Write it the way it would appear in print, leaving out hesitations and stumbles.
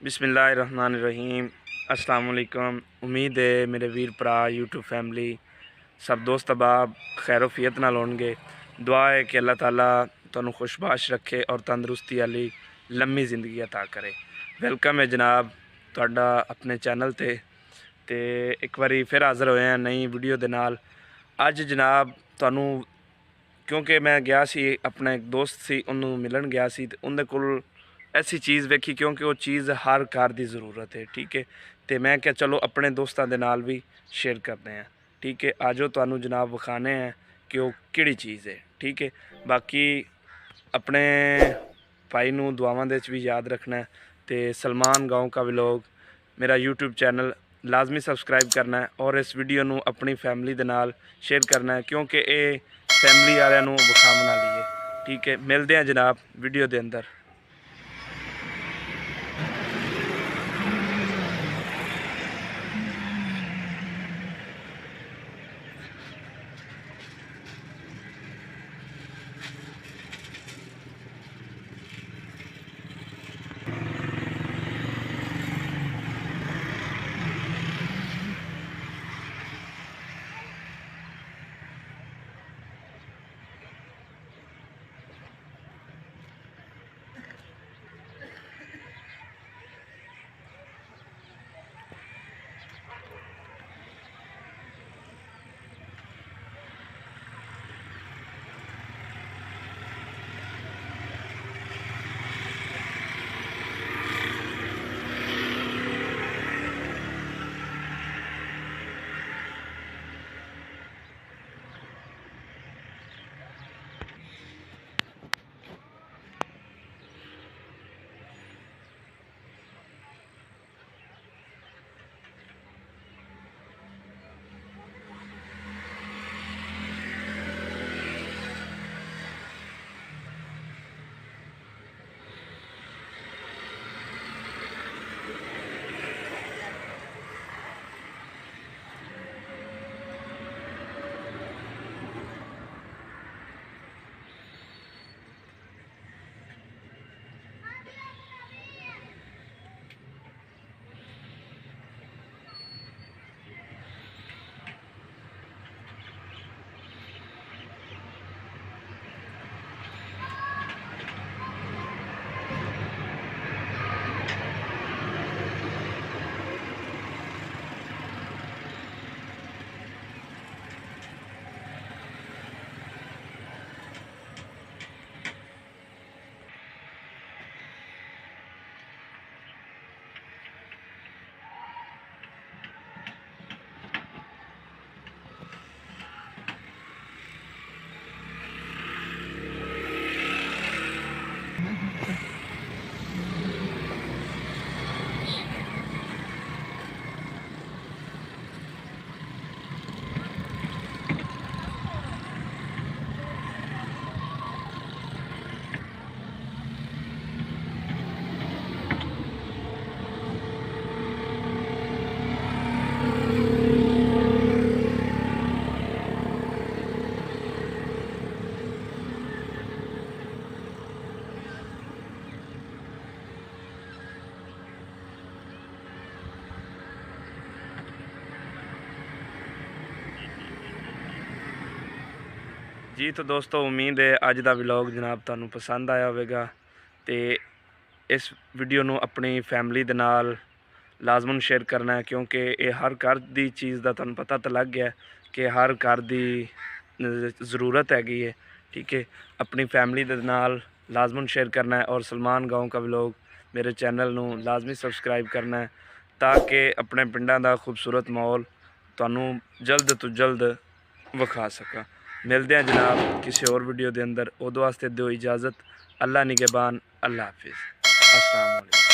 बिस्मिल्लाहिर्रहमानिर्रहीम। अस्सलाम वालेकुम। उम्मीद है मेरे वीर भरा यूट्यूब फैमिली सब दोस्त अहबाब खैरोफियत नाल होणगे। दुआ है कि अल्लाह ताला तुहानू खुशबाश रखे और तंदरुस्ती वाली लम्मी ज़िंदगी अता करे। वेलकम है जनाब तुहाडा अपने चैनल ते एक बारी फिर हाज़र होए हैं नई वीडियो दे नाल। अज जनाब तुहानू क्योंकि मैं गया सी अपना एक दोस्त सी उन्होंने मिलन गया सी ते उनदे कोल ऐसी चीज़ वेखी क्योंकि वो चीज़ हर घर की ज़रूरत है। ठीक है, तो मैं क्या चलो अपने दोस्तों के नाल भी शेयर करते हैं। ठीक है, आजो तुहानू जनाब विखाने हैं कि वो किहड़ी चीज़ है। ठीक है, बाकी अपने भाई नू दुआवां दे विच भी याद रखना है। तो सलमान गाँव का व्लॉग मेरा यूट्यूब चैनल लाजमी सबसक्राइब करना है और इस वीडियो नू अपनी फैमिली दे नाल शेयर करना है क्योंकि ये फैमिली वालियां नू विखावन वाली है। ठीक है, मिलते हैं जनाब वीडियो के अंदर। जी तो दोस्तों उम्मीद है अज का व्लॉग जनाब तुहानू पसंद आया होगा। तो इस वीडियो नू अपनी फैमिली दे नाल लाजमन शेयर करना है क्योंकि ये हर घर की चीज़ का तुहानू पता तो लग गया कि हर घर की ज़रूरत हैगी है। ठीक है, अपनी फैमिली दे नाल लाजमन शेयर करना है और सलमान गाँव का व्लॉग मेरे चैनल नू लाजमी सबसक्राइब करना है ताकि अपने पिंडां दा खूबसूरत माहौल तुहानू जल्द तो जल्द विखा सका। मिलते हैं जनाब किसी और वीडियो के अंदर। उदों वास्ते दो इजाज़त। अल्लाह निगहबान। अल्लाह हाफिज़। अस्सलाम वालेकुम।